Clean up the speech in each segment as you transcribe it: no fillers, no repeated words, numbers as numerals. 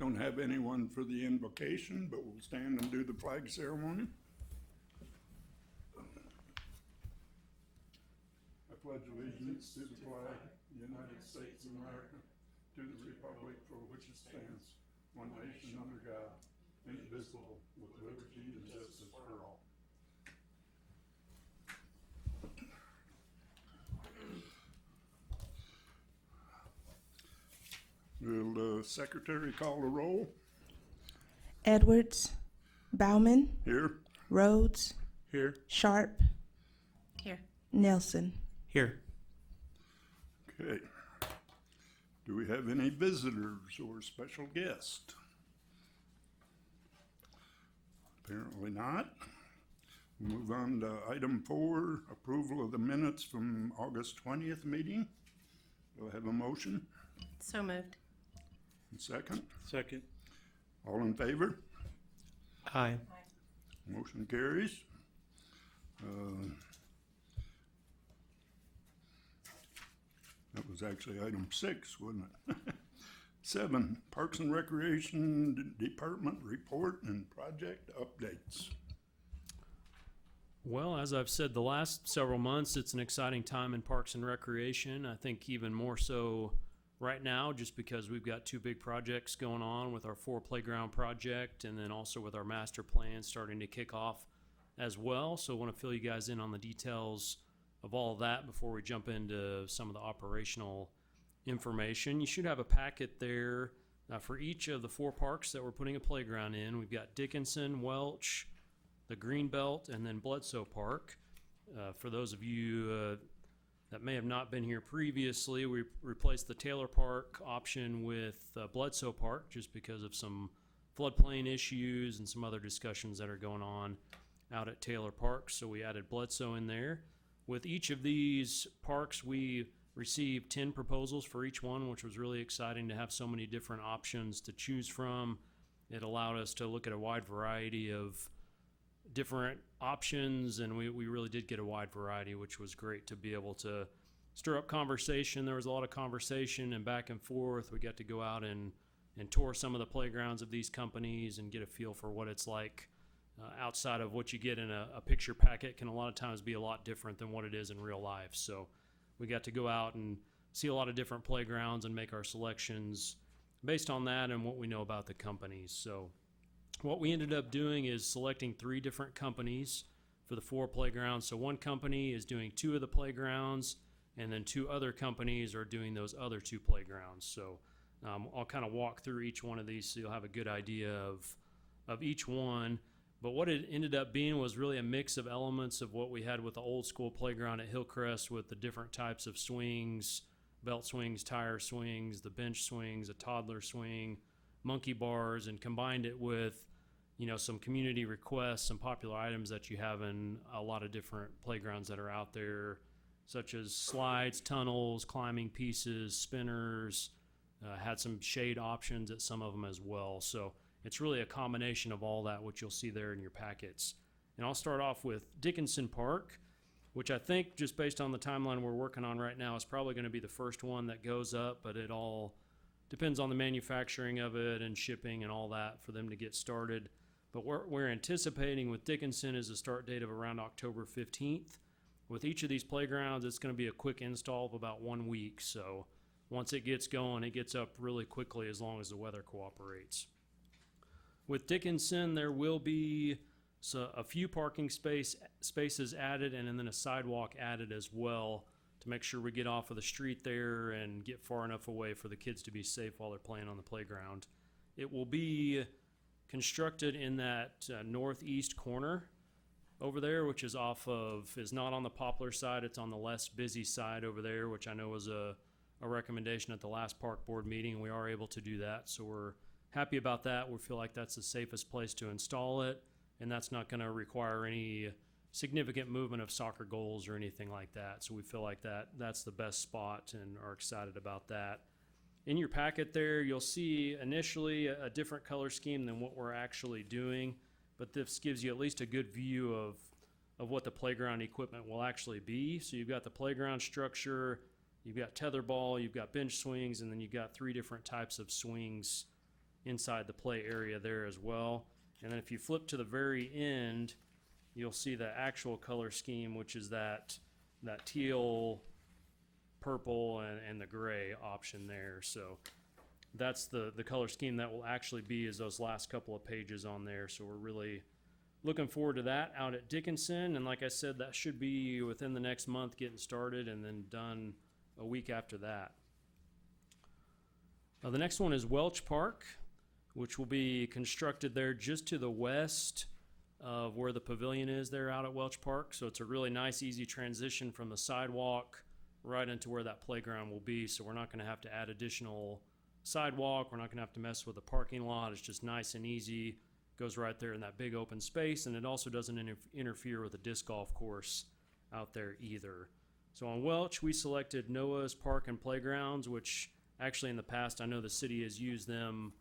Don't have anyone for the invocation, but we'll stand and do the flag ceremony. I pledge allegiance to the flag of the United States of America, to the republic for which it stands, one nation under God, indivisible, with liberty and justice for all. Will the secretary call the roll? Edwards, Bauman, Here. Rhodes, Here. Sharp, Here. Nelson. Here. Okay. Do we have any visitors or special guests? Apparently not. We'll move on to item 4, approval of the minutes from August 20th meeting. Do I have a motion? So moved. Second? Second. All in favor? Aye. Motion carries. That was actually item 6, wasn't it? 7, Parks and Recreation Department report and project updates. Well, as I've said the last several months, it's an exciting time in Parks and Recreation. I think even more so right now, just because we've got 2 big projects going on with our 4 playground project and then also with our master plan starting to kick off as well. So I want to fill you guys in on the details of all of that before we jump into some of the operational information. You should have a packet there for each of the 4 parks that we're putting a playground in. We've got Dickinson, Welch, the Greenbelt, and then Bledsoe Park. For those of you that may have not been here previously, we replaced the Taylor Park option with Bledsoe Park just because of some floodplain issues and some other discussions that are going on out at Taylor Park. So we added Bledsoe in there. With each of these parks, we received 10 proposals for each one, which was really exciting to have so many different options to choose from. It allowed us to look at a wide variety of different options, and we really did get a wide variety, which was great to be able to stir up conversation. There was a lot of conversation and back and forth. We got to go out and tour some of the playgrounds of these companies and get a feel for what it's like outside of what you get in a picture packet. Can a lot of times be a lot different than what it is in real life. So we got to go out and see a lot of different playgrounds and make our selections based on that and what we know about the companies. So what we ended up doing is selecting 3 different companies for the 4 playgrounds. So one company is doing 2 of the playgrounds, and then 2 other companies are doing those other 2 playgrounds. So I'll kind of walk through each one of these so you'll have a good idea of each one. But what it ended up being was really a mix of elements of what we had with the old school playground at Hillcrest with the different types of swings, belt swings, tire swings, the bench swings, a toddler swing, monkey bars, and combined it with, you know, some community requests, some popular items that you have in a lot of different playgrounds that are out there, such as slides, tunnels, climbing pieces, spinners, had some shade options at some of them as well. So it's really a combination of all that, which you'll see there in your packets. And I'll start off with Dickinson Park, which I think just based on the timeline we're working on right now is probably going to be the first one that goes up, but it all depends on the manufacturing of it and shipping and all that for them to get started. But what we're anticipating with Dickinson is a start date of around October 15th. With each of these playgrounds, it's going to be a quick install of about 1 week. So once it gets going, it gets up really quickly as long as the weather cooperates. With Dickinson, there will be a few parking spaces added and then a sidewalk added as well to make sure we get off of the street there and get far enough away for the kids to be safe while they're playing on the playground. It will be constructed in that northeast corner over there, which is not on the Poplar side. It's on the less busy side over there, which I know was a recommendation at the last park board meeting. We are able to do that, so we're happy about that. We feel like that's the safest place to install it, and that's not going to require any significant movement of soccer goals or anything like that. So we feel like that's the best spot and are excited about that. In your packet there, you'll see initially a different color scheme than what we're actually doing, but this gives you at least a good view of what the playground equipment will actually be. So you've got the playground structure, you've got tetherball, you've got bench swings, and then you've got 3 different types of swings inside the play area there as well. And then if you flip to the very end, you'll see the actual color scheme, which is that teal, purple, and the gray option there. So that's the color scheme that will actually be is those last couple of pages on there. So we're really looking forward to that out at Dickinson. And like I said, that should be within the next month getting started and then done a week after that. The next one is Welch Park, which will be constructed there just to the west of where the pavilion is there out at Welch Park. So it's a really nice, easy transition from the sidewalk right into where that playground will be. So we're not going to have to add additional sidewalk. We're not going to have to mess with the parking lot. It's just nice and easy. Goes right there in that big open space, and it also doesn't interfere with the disc golf course out there either. So on Welch, we selected Noah's Park and Playgrounds, which actually in the past I know the city has used them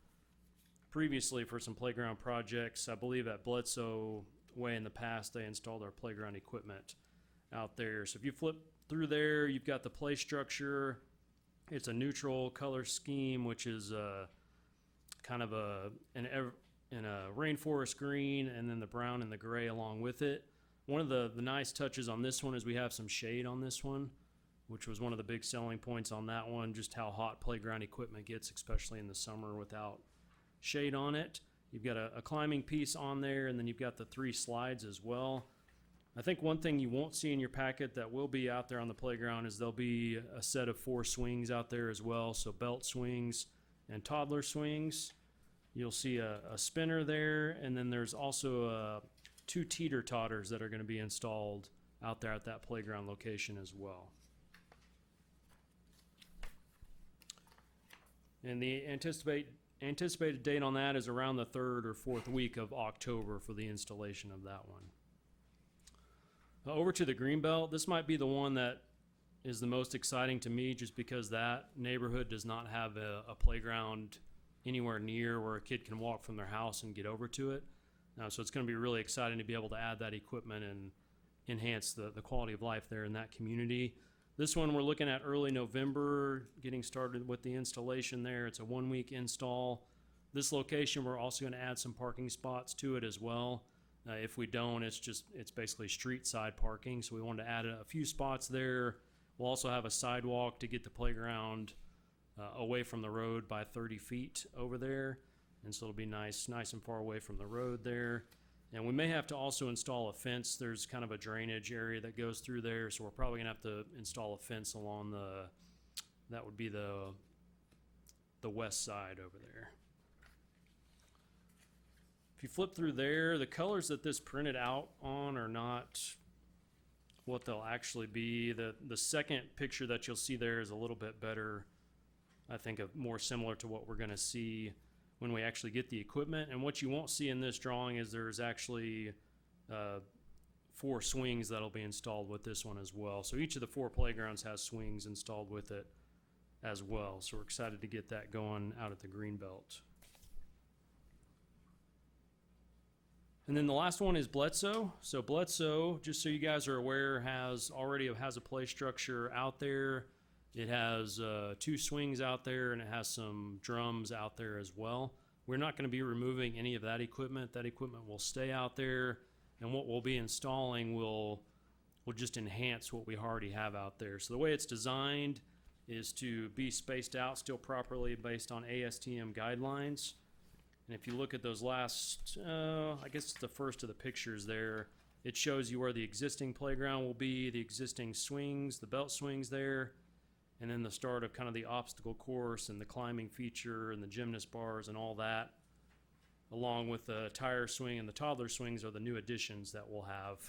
previously for some playground projects. I believe at Bledsoe Way in the past they installed our playground equipment out there. So if you flip through there, you've got the play structure. It's a neutral color scheme, which is kind of in a rainforest green, and then the brown and the gray along with it. One of the nice touches on this one is we have some shade on this one, which was one of the big selling points on that one, just how hot playground equipment gets, especially in the summer without shade on it. You've got a climbing piece on there, and then you've got the 3 slides as well. I think one thing you won't see in your packet that will be out there on the playground is there'll be a set of 4 swings out there as well, so belt swings and toddler swings. You'll see a spinner there, and then there's also 2 teeter-totters that are going to be installed out there at that playground location as well. And the anticipated date on that is around the 3rd or 4th week of October for the installation of that one. Over to the Greenbelt, this might be the one that is the most exciting to me just because that neighborhood does not have a playground anywhere near where a kid can walk from their house and get over to it. So it's going to be really exciting to be able to add that equipment and enhance the quality of life there in that community. This one we're looking at early November, getting started with the installation there. It's a 1-week install. This location, we're also going to add some parking spots to it as well. If we don't, it's basically street side parking. So we wanted to add a few spots there. We'll also have a sidewalk to get the playground away from the road by 30 feet over there. And so it'll be nice and far away from the road there. And we may have to also install a fence. There's kind of a drainage area that goes through there. So we're probably gonna have to install a fence along that would be the west side over there. If you flip through there, the colors that this printed out on are not what they'll actually be. The second picture that you'll see there is a little bit better, I think, more similar to what we're going to see when we actually get the equipment. And what you won't see in this drawing is there's actually 4 swings that'll be installed with this one as well. So each of the 4 playgrounds has swings installed with it as well. So we're excited to get that going out at the Greenbelt. And then the last one is Bledsoe. So Bledsoe, just so you guys are aware, has a play structure out there. It has 2 swings out there, and it has some drums out there as well. We're not going to be removing any of that equipment. That equipment will stay out there, and what we'll be installing will just enhance what we already have out there. So the way it's designed is to be spaced out still properly based on ASTM guidelines. And if you look at those last, I guess it's the first of the pictures there, it shows you where the existing playground will be, the existing swings, the belt swings there, and then the start of kind of the obstacle course and the climbing feature and the gymnast bars and all that, along with the tire swing and the toddler swings are the new additions that we'll have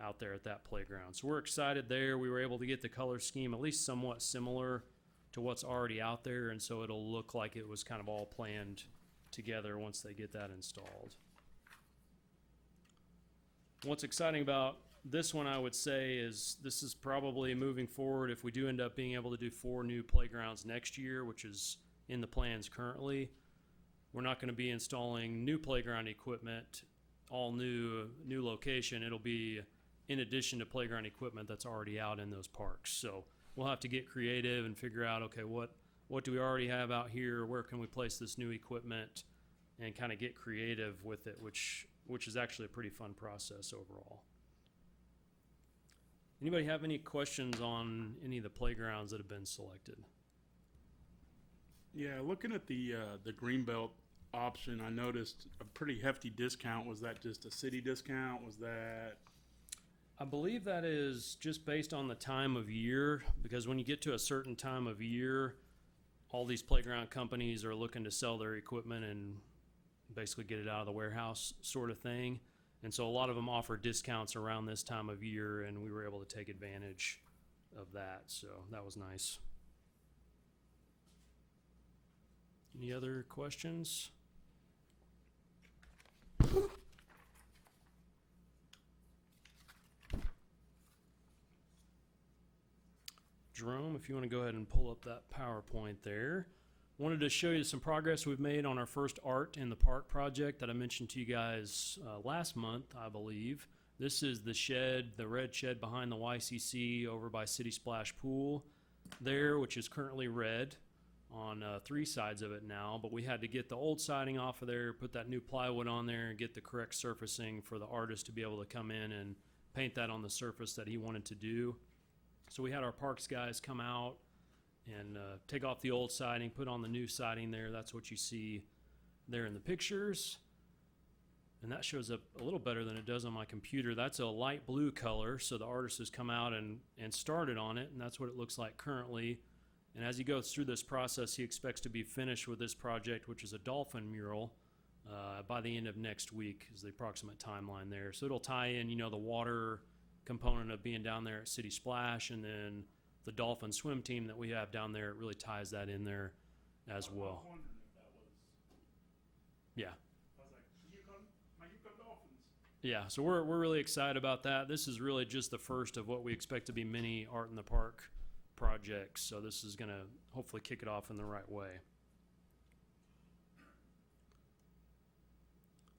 out there at that playground. So we're excited there. We were able to get the color scheme at least somewhat similar to what's already out there, and so it'll look like it was kind of all planned together once they get that installed. What's exciting about this one, I would say, is this is probably moving forward if we do end up being able to do 4 new playgrounds next year, which is in the plans currently. We're not going to be installing new playground equipment, all new location. It'll be in addition to playground equipment that's already out in those parks. So we'll have to get creative and figure out, okay, what what do we already have out here? Where can we place this new equipment and kind of get creative with it, which is actually a pretty fun process overall. Anybody have any questions on any of the playgrounds that have been selected? Yeah, looking at the Greenbelt option, I noticed a pretty hefty discount. Was that just a city discount? Was that... I believe that is just based on the time of year, because when you get to a certain time of year, all these playground companies are looking to sell their equipment and basically get it out of the warehouse sort of thing. And so a lot of them offer discounts around this time of year, and we were able to take advantage of that. So that was nice. Any other questions? Jerome, if you want to go ahead and pull up that PowerPoint there. Wanted to show you some progress we've made on our first Art in the Park project that I mentioned to you guys last month, I believe. This is the shed, the red shed behind the YCC over by City Splash Pool there, which is currently red on 3 sides of it now. But we had to get the old siding off of there, put that new plywood on there, and get the correct surfacing for the artist to be able to come in and paint that on the surface that he wanted to do. So we had our parks guys come out and take off the old siding, put on the new siding there. That's what you see there in the pictures. And that shows up a little better than it does on my computer. That's a light blue color, so the artist has come out and started on it, and that's what it looks like currently. And as he goes through this process, he expects to be finished with this project, which is a dolphin mural, by the end of next week is the approximate timeline there. So it'll tie in, the water component of being down there at City Splash, and then the dolphin swim team that we have down there. It really ties that in there as well. I was wondering if that was... Yeah. I was like, my Yukon Dolphins. Yeah, so we're really excited about that. This is really just the first of what we expect to be many Art in the Park projects. So this is going to hopefully kick it off in the right way.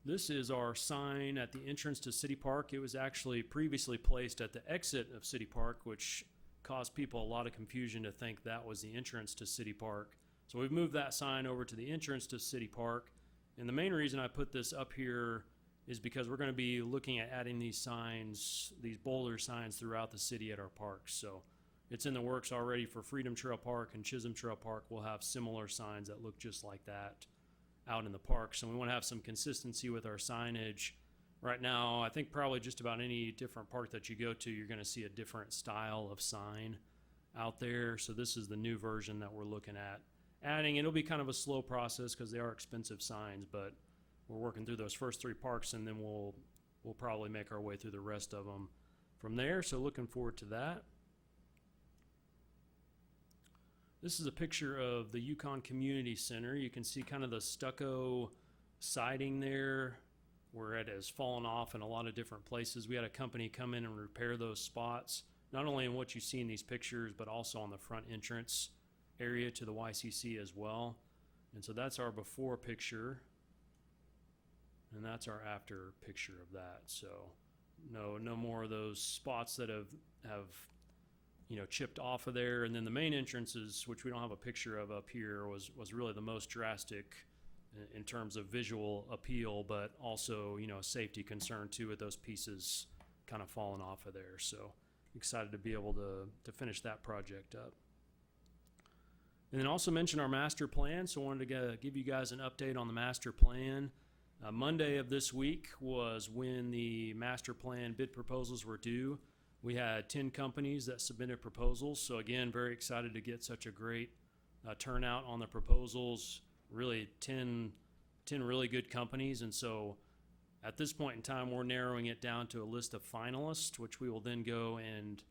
This is our sign at the entrance to City Park. It was actually previously placed at the exit of City Park, which caused people a lot of confusion to think that was the entrance to City Park. So we've moved that sign over to the entrance to City Park. And the main reason I put this up here is because we're going to be looking at adding these signs, these boulder signs throughout the city at our parks. So it's in the works already for Freedom Trail Park and Chisholm Trail Park. We'll have similar signs that look just like that out in the parks. And we want to have some consistency with our signage. Right now, I think probably just about any different park that you go to, you're going to see a different style of sign out there. So this is the new version that we're looking at adding. It'll be kind of a slow process because they are expensive signs, but we're working through those first 3 parks, and then we'll probably make our way through the rest of them from there. So looking forward to that. This is a picture of the Yukon Community Center. You can see kind of the stucco siding there, where it has fallen off in a lot of different places. We had a company come in and repair those spots, not only in what you see in these pictures, but also on the front entrance area to the YCC as well. And so that's our before picture, and that's our after picture of that. So no more of those spots that have chipped off of there. And then the main entrances, which we don't have a picture of up here, was really the most drastic in terms of visual appeal, but also, a safety concern too with those pieces kind of falling off of there. So excited to be able to finish that project up. And then also mention our master plan. So I wanted to give you guys an update on the master plan. Monday of this week was when the master plan bid proposals were due. We had 10 companies that submitted proposals. So again, very excited to get such a great turnout on the proposals. Really 10 really good companies. And so at this point in time, we're narrowing it down to a list of finalists, which we will then go and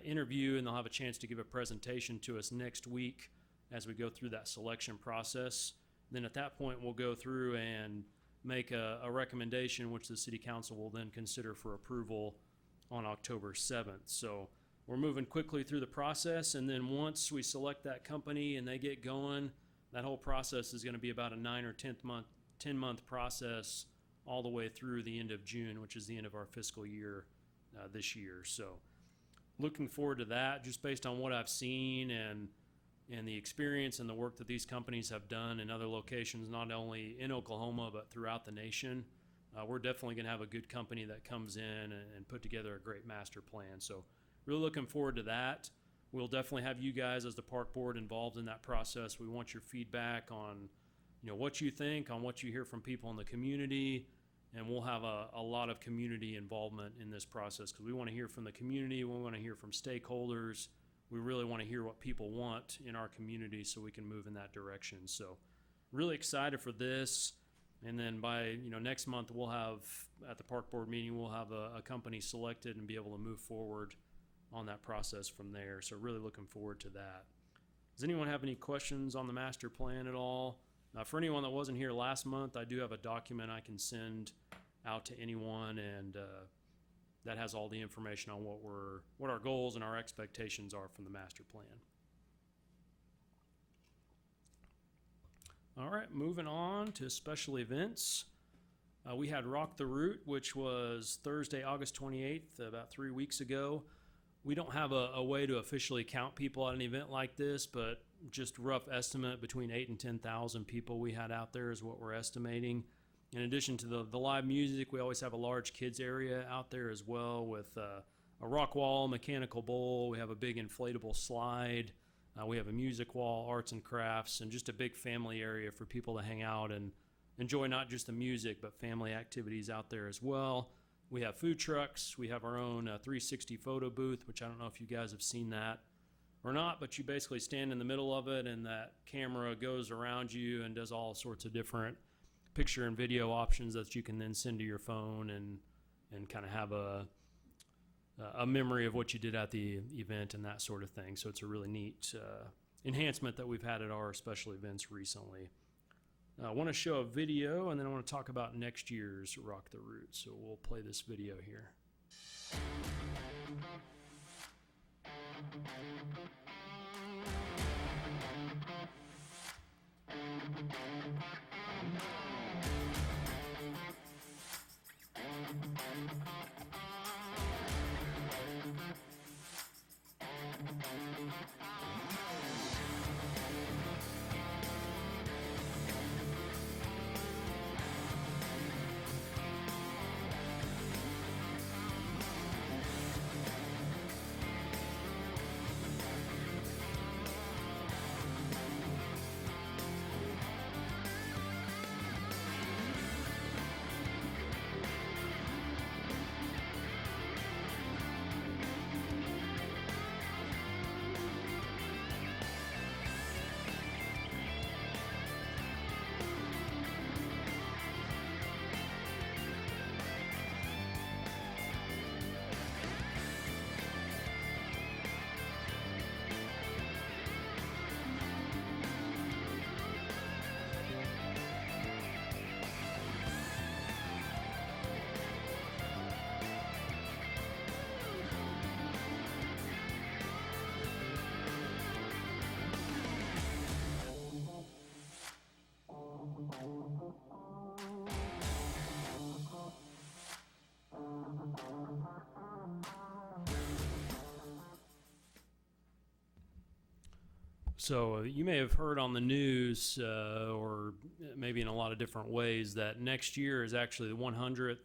interview, and they'll have a chance to give a presentation to us next week as we go through that selection process. Then at that point, we'll go through and make a recommendation, which the city council will then consider for approval on October 7th. So we're moving quickly through the process, and then once we select that company and they get going, that whole process is going to be about a 9 or 10 month process all the way through the end of June, which is the end of our fiscal year this year. So looking forward to that, just based on what I've seen and and the experience and the work that these companies have done in other locations, not only in Oklahoma, but throughout the nation. We're definitely going to have a good company that comes in and put together a great master plan. So really looking forward to that. We'll definitely have you guys as the park board involved in that process. We want your feedback on, what you think, on what you hear from people in the community, and we'll have a lot of community involvement in this process because we want to hear from the community. We want to hear from stakeholders. We really want to hear what people want in our community so we can move in that direction. So really excited for this. And then by next month, we'll have, at the park board meeting, we'll have a company selected and be able to move forward on that process from there. So really looking forward to that. Does anyone have any questions on the master plan at all? For anyone that wasn't here last month, I do have a document I can send out to anyone, and that has all the information on what our goals and our expectations are from the master plan. All right, moving on to special events. We had Rock the Route, which was Thursday, August 28th, about 3 weeks ago. We don't have a way to officially count people at an event like this, but just rough estimate, between 8,000 and 10,000 people we had out there is what we're estimating. In addition to the live music, we always have a large kids area out there as well with a rock wall, mechanical bowl. We have a big inflatable slide. We have a music wall, arts and crafts, and just a big family area for people to hang out and enjoy not just the music, but family activities out there as well. We have food trucks. We have our own 360 photo booth, which I don't know if you guys have seen that or not, but you basically stand in the middle of it and that camera goes around you and does all sorts of different picture and video options that you can then send to your phone and kind of have a memory of what you did at the event and that sort of thing. So it's a really neat enhancement that we've had at our special events recently. I want to show a video, and then I want to talk about next year's Rock the Route. So we'll play this video here. So you may have heard on the news, or maybe in a lot of different ways, that next year is actually the 100th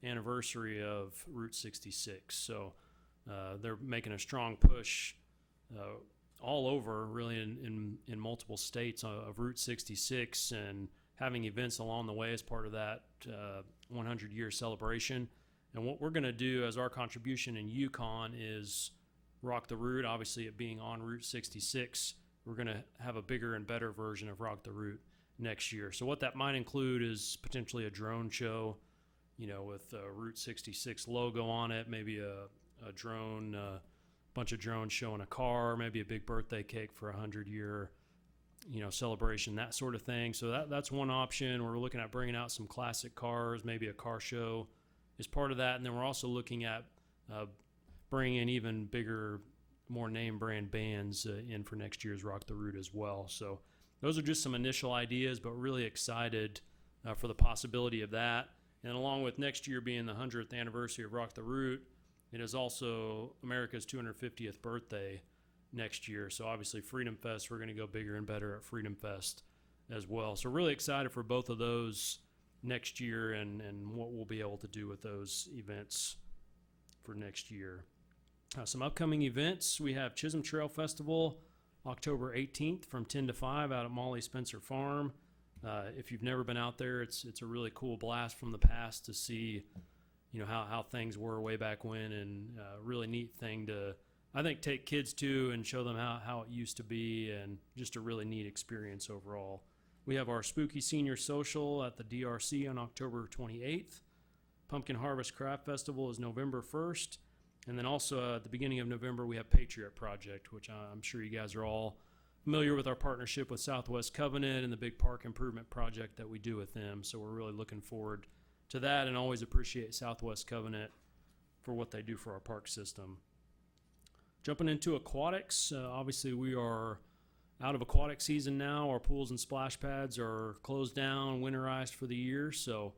anniversary of Route 66. So they're making a strong push all over, really, in multiple states of Route 66, and having events along the way as part of that 100-year celebration. And what we're going to do as our contribution in Yukon is Rock the Route. Obviously, it being on Route 66, we're going to have a bigger and better version of Rock the Route next year. So what that might include is potentially a drone show, with a Route 66 logo on it, maybe a drone, bunch of drones showing a car, maybe a big birthday cake for a 100-year, celebration, that sort of thing. So that's one option. We're looking at bringing out some classic cars, maybe a car show is part of that. And then we're also looking at bringing in even bigger, more name brand bands in for next year's Rock the Route as well. So those are just some initial ideas, but really excited for the possibility of that. And along with next year being the 100th anniversary of Rock the Route, it is also America's 250th birthday. next year. So obviously Freedom Fest, we're going to go bigger and better at Freedom Fest as well. So really excited for both of those next year and what we'll be able to do with those events for next year. Some upcoming events. We have Chisholm Trail Festival, October 18th from 10 to 5 out at Molly Spencer Farm. If you've never been out there, it's a really cool blast from the past to see, how things were way back when, and really neat thing to, I think, take kids to and show them how it used to be, and just a really neat experience overall. We have our Spooky Senior Social at the DRC on October 28th. Pumpkin Harvest Craft Festival is November 1st. And then also at the beginning of November, we have Patriot Project, which I'm sure you guys are all familiar with our partnership with Southwest Covenant and the big park improvement project that we do with them. So we're really looking forward to that, and always appreciate Southwest Covenant for what they do for our park system. Jumping into aquatics, obviously we are out of aquatic season now. Our pools and splash pads are closed down, winterized for the year, so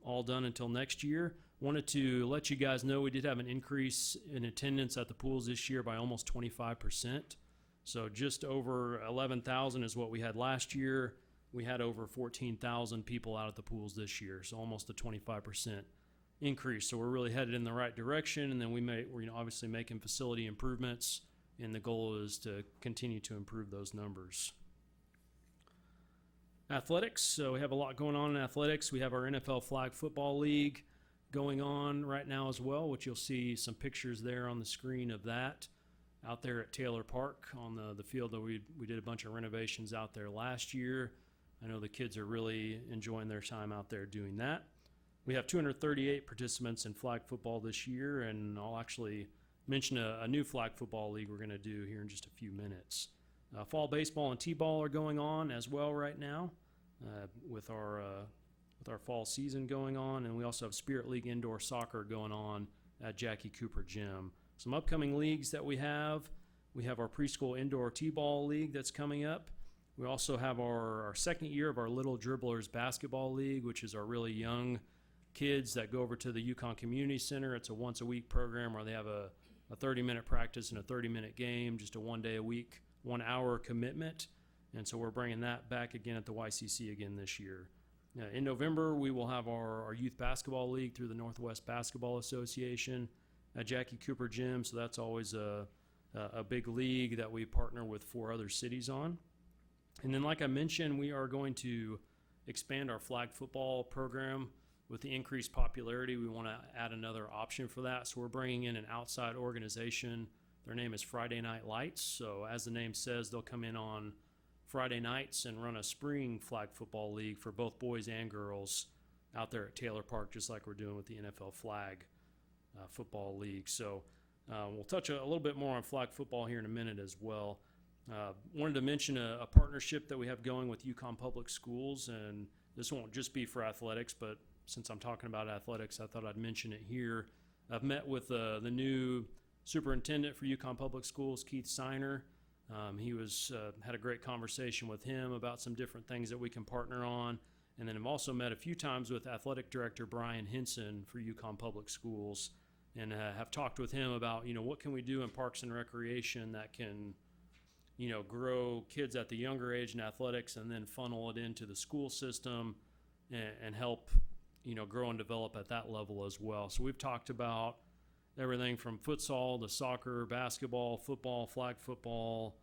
all done until next year. Wanted to let you guys know we did have an increase in attendance at the pools this year by almost 25%. So just over 11,000 is what we had last year. We had over 14,000 people out at the pools this year, so almost a 25% increase. So we're really headed in the right direction, and then we're obviously making facility improvements, and the goal is to continue to improve those numbers. Athletics, so we have a lot going on in athletics. We have our NFL Flag Football League going on right now as well, which you'll see some pictures there on the screen of that out there at Taylor Park on the field that we did a bunch of renovations out there last year. I know the kids are really enjoying their time out there doing that. We have 238 participants in flag football this year, and I'll actually mention a new flag football league we're going to do here in just a few minutes. Fall baseball and t-ball are going on as well right now with our fall season going on, and we also have Spirit League indoor soccer going on at Jackie Cooper Gym. Some upcoming leagues that we have our preschool indoor t-ball league that's coming up. We also have our second year of our Little Dribblers basketball league, which is our really young kids that go over to the Yukon Community Center. It's a once a week program where they have a 30-minute practice and a 30-minute game, just a 1 day a week, 1 hour commitment. And so we're bringing that back again at the YCC again this year. In November, we will have our youth basketball league through the Northwest Basketball Association at Jackie Cooper Gym. So that's always a big league that we partner with 4 other cities on. And then, like I mentioned, we are going to expand our flag football program. With the increased popularity, we want to add another option for that. So we're bringing in an outside organization. Their name is Friday Night Lights. So as the name says, they'll come in on Friday nights and run a spring flag football league for both boys and girls out there at Taylor Park, just like we're doing with the NFL Flag Football League. So we'll touch a little bit more on flag football here in a minute as well. Wanted to mention a partnership that we have going with Yukon Public Schools, and this won't just be for athletics, but since I'm talking about athletics, I thought I'd mention it here. I've met with the new superintendent for Yukon Public Schools, Keith Seiner. He had a great conversation with him about some different things that we can partner on. And then I've also met a few times with athletic director Brian Henson for Yukon Public Schools, and have talked with him about, what can we do in parks and recreation that can, grow kids at the younger age in athletics, and then funnel it into the school system and help, grow and develop at that level as well. So we've talked about everything from futsal to soccer, basketball, football, flag football,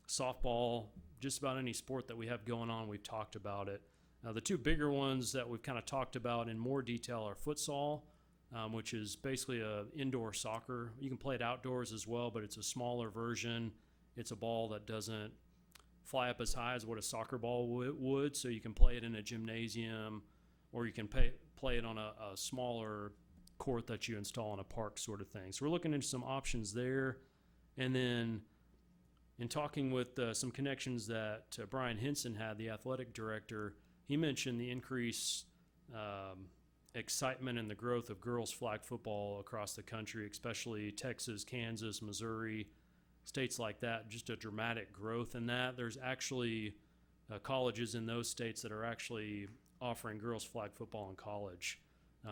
softball, just about any sport that we have going on, we've talked about it. The 2 bigger ones that we've kind of talked about in more detail are futsal, which is basically a indoor soccer. You can play it outdoors as well, but it's a smaller version. It's a ball that doesn't fly up as high as what a soccer ball would, so you can play it in a gymnasium, or you can play it on a smaller court that you install in a park sort of thing. So we're looking into some options there. And then in talking with some connections that Brian Henson had, the athletic director, he mentioned the increased excitement and the growth of girls flag football across the country, especially Texas, Kansas, Missouri, states like that, just a dramatic growth in that. There's actually colleges in those states that are actually offering girls flag football in college.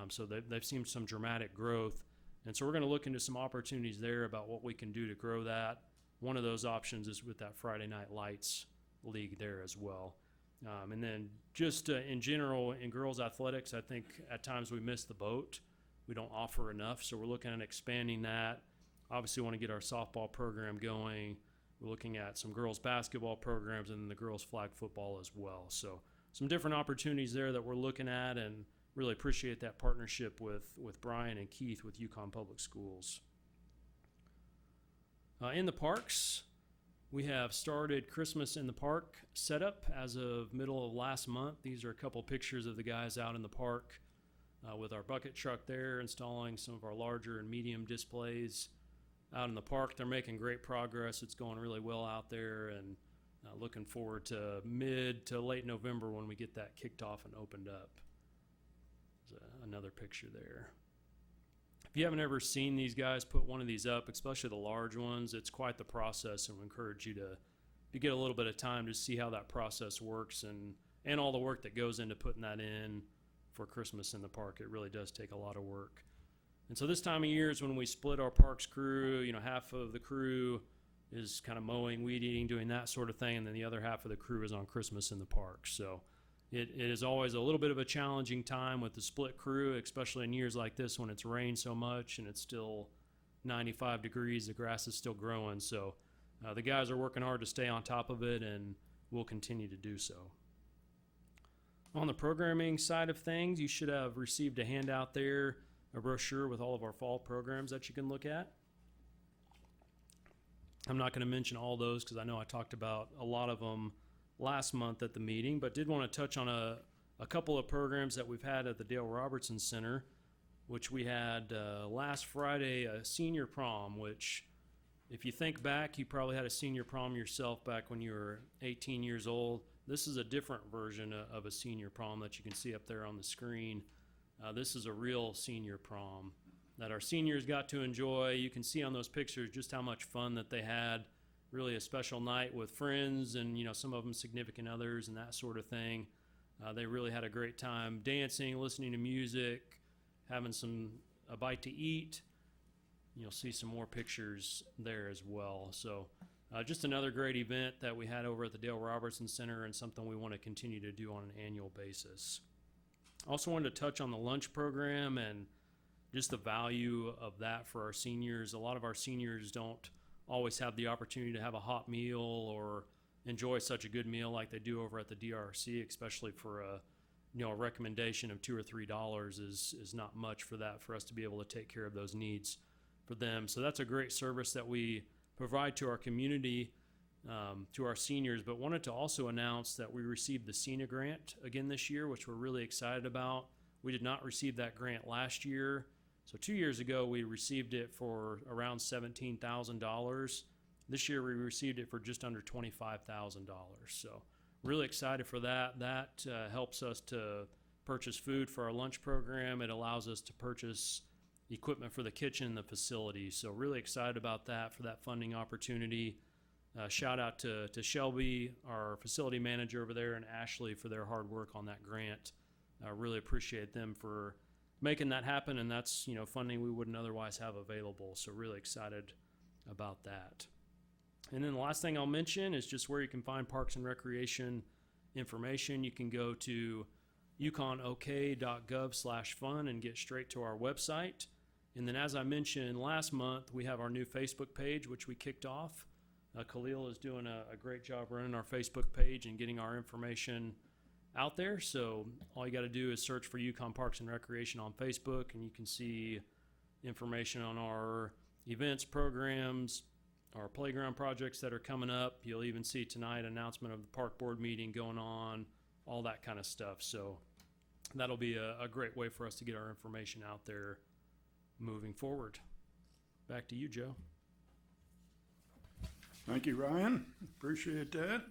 So they've seen some dramatic growth. And so we're going to look into some opportunities there about what we can do to grow that one of those options is with that Friday Night Lights League there as well. And then just in general, in girls athletics, I think at times we miss the boat. We don't offer enough, so we're looking at expanding that. Obviously, want to get our softball program going. We're looking at some girls basketball programs and then the girls flag football as well. So some different opportunities there that we're looking at, and really appreciate that partnership with Brian and Keith with Yukon Public Schools. In the parks, we have started Christmas in the Park setup as of middle of last month. These are a couple pictures of the guys out in the park with our bucket truck there, installing some of our larger and medium displays out in the park. They're making great progress. It's going really well out there, and looking forward to mid to late November when we get that kicked off and opened up. There's another picture there. If you haven't ever seen these guys put one of these up, especially the large ones, it's quite the process, and we encourage you to get a little bit of time to see how that process works and all the work that goes into putting that in for Christmas in the Park. It really does take a lot of work. And so this time of year is when we split our parks crew. You know, half of the crew is kind of mowing, weed eating, doing that sort of thing, and then the other half of the crew is on Christmas in the Park. So it is always a little bit of a challenging time with the split crew, especially in years like this when it's rained so much and it's still 95 degrees, the grass is still growing. So the guys are working hard to stay on top of it, and we'll continue to do so. On the programming side of things, you should have received a handout there, a brochure with all of our fall programs that you can look at. I'm not going to mention all those because I know I talked about a lot of them last month at the meeting, but did want to touch on a couple of programs that we've had at the Dale Robertson Center, which we had last Friday, a senior prom, which if you think back, you probably had a senior prom yourself back when you were 18 years old. This is a different version of a senior prom that you can see up there on the screen. This is a real senior prom that our seniors got to enjoy. You can see on those pictures just how much fun that they had. Really a special night with friends and, you know, some of them significant others and that sort of thing. They really had a great time dancing, listening to music, having a bite to eat. You'll see some more pictures there as well. So just another great event that we had over at the Dale Robertson Center, and something we want to continue to do on an annual basis. Also wanted to touch on the lunch program and just the value of that for our seniors. A lot of our seniors don't always have the opportunity to have a hot meal or enjoy such a good meal like they do over at the DRC, especially for a recommendation of $2 or $3 is not much for us to be able to take care of those needs for them. So that's a great service that we provide to our community, to our seniors, but wanted to also announce that we received the SENA grant again this year, which we're really excited about. We did not receive that grant last year. So 2 years ago, we received it for around $17,000. This year, we received it for just under $25,000. So really excited for that. That helps us to purchase food for our lunch program. It allows us to purchase equipment for the kitchen and the facility. So really excited about that, for that funding opportunity. Shout out to Shelby, our facility manager over there, and Ashley for their hard work on that grant. Really appreciate them for making that happen, and that's funding we wouldn't otherwise have available. So really excited about that. And then the last thing I'll mention is just where you can find Parks and Recreation information. You can go to yukonok.gov/fun and get straight to our website. And then, as I mentioned last month, we have our new Facebook page, which we kicked off. Khalil is doing a great job running our Facebook page and getting our information out there. So all you got to do is search for Yukon Parks and Recreation on Facebook, and you can see information on our events, programs, our playground projects that are coming up. You'll even see tonight an announcement of the park board meeting going on, all that kind of stuff. So that'll be a great way for us to get our information out there moving forward. Back to you, Joe. Thank you, Ryan. Appreciate that.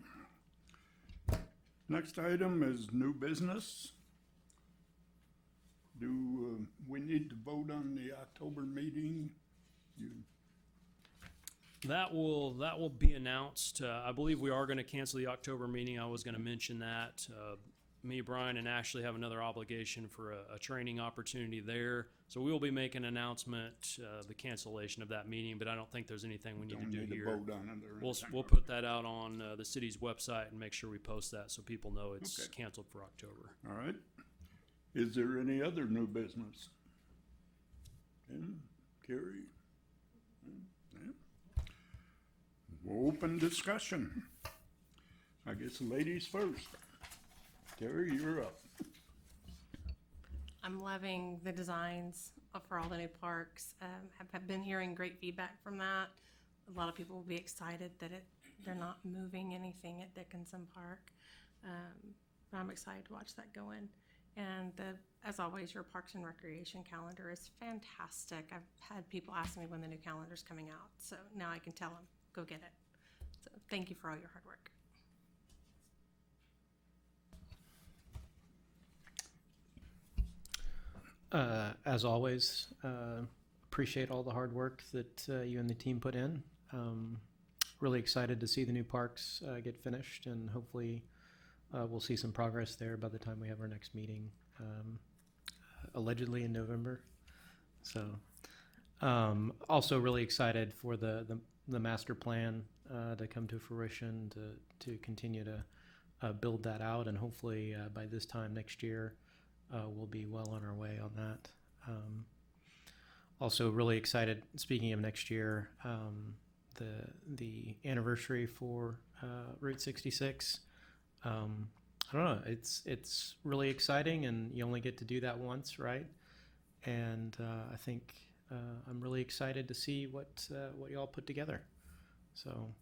Next item is new business. Do we need to vote on the October meeting? That will be announced. I believe we are going to cancel the October meeting. I was going to mention that. me, Brian, and Ashley have another obligation for a training opportunity there. So we will be making an announcement, the cancellation of that meeting, but I don't think there's anything we need Don't to do need to here. vote on it or We'll anything. put that out on the city's website and make sure we post that so people know it's Okay. canceled for October. All right. Is there any other new business? Tim, Carrie? Yeah. Open discussion. I guess ladies first. Carrie, you're up. I'm loving the designs for all the new parks. Have been hearing great feedback from that. A lot of people will be excited that they're not moving anything at Dickinson Park. But I'm excited to watch that go in. And as always, your Parks and Recreation calendar is fantastic. I've had people ask me when the new calendar's coming out, so now I can tell them, go get it. So thank you for all your hard work. As always, appreciate all the hard work that you and the team put in. Really excited to see the new parks get finished, and hopefully we'll see some progress there by the time we have our next meeting, allegedly in November. So, also really excited for the master plan to come to fruition, to continue to build that out, and hopefully by this time next year we'll be well on our way on that. Also really excited, speaking of next year, the anniversary for Route 66. I don't know, it's really exciting, and you only get to do that once, right? And I think I'm really excited to see what y'all put together. So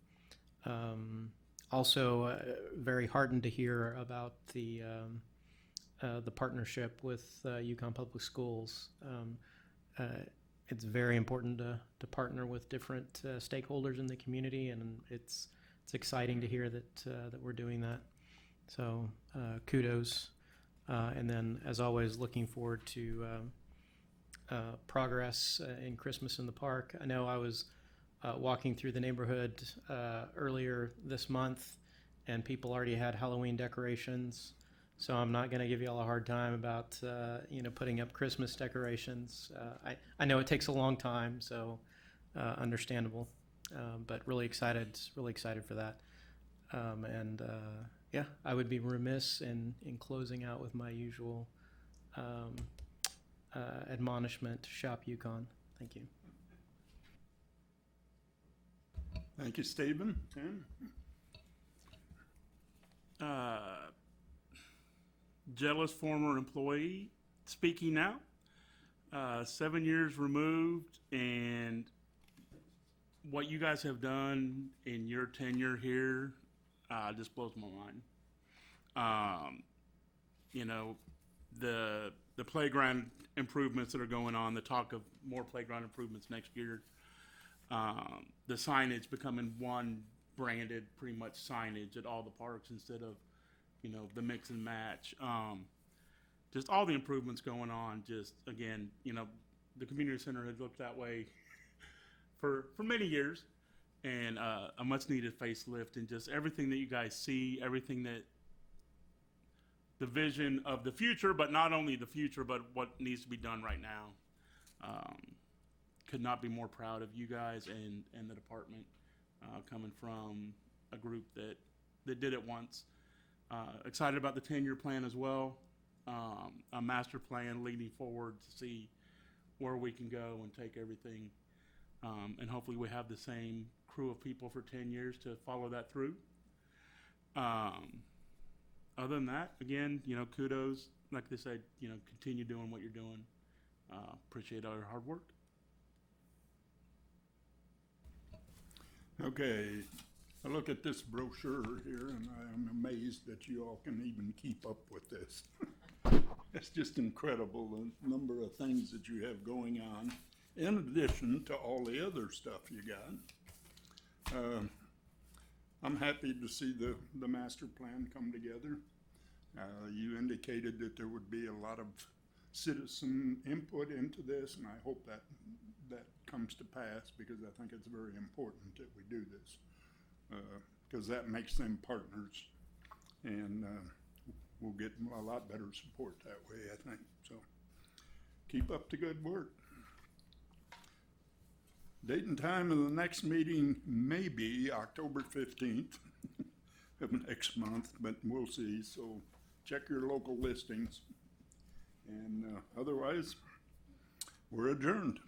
also very heartened to hear about the partnership with Yukon Public Schools. It's very important to partner with different stakeholders in the community, and it's exciting to hear that we're doing that. So kudos, and then as always, looking forward to progress in Christmas in the park. I know I was walking through the neighborhood earlier this month, and people already had Halloween decorations. So I'm not going to give you all a hard time about putting up Christmas decorations. I know it takes a long time, so understandable, but really excited for that. Yeah, I would be remiss in closing out with my usual admonishment: shop Yukon. Thank you. Thank you, Stephen. Tim? Jealous former employee speaking now. 7 years removed, and what you guys have done in your tenure here just blows my mind. The playground improvements that are going on, the talk of more playground improvements next year, the signage becoming one branded pretty much signage at all the parks instead of the mix and match. Just all the improvements going on. Just again, the community center had looked that way for many years, and a much needed facelift, and just everything that you guys see, everything that the vision of the future, but not only the future, but what needs to be done right now. Could not be more proud of you guys and the department, coming from a group that did it once. Excited about the 10-year plan as well. A master plan leading forward to see where we can go and take everything. And hopefully we have the same crew of people for 10 years to follow that through. Other than that, again, kudos. Like they said, continue doing what you're doing. Appreciate all your hard work. Okay, I look at this brochure here, and I am amazed that you all can even keep up with this. It's just incredible, the number of things that you have going on, in addition to all the other stuff you got. I'm happy to see the master plan come together. You indicated that there would be a lot of citizen input into this, and I hope that comes to pass, because I think it's very important that we do this, because that makes them partners. And we'll get a lot better support that way, I think. So keep up the good work. Date and time of the next meeting may be October 15th of next month, but we'll see. So check your local listings. And otherwise, we're adjourned.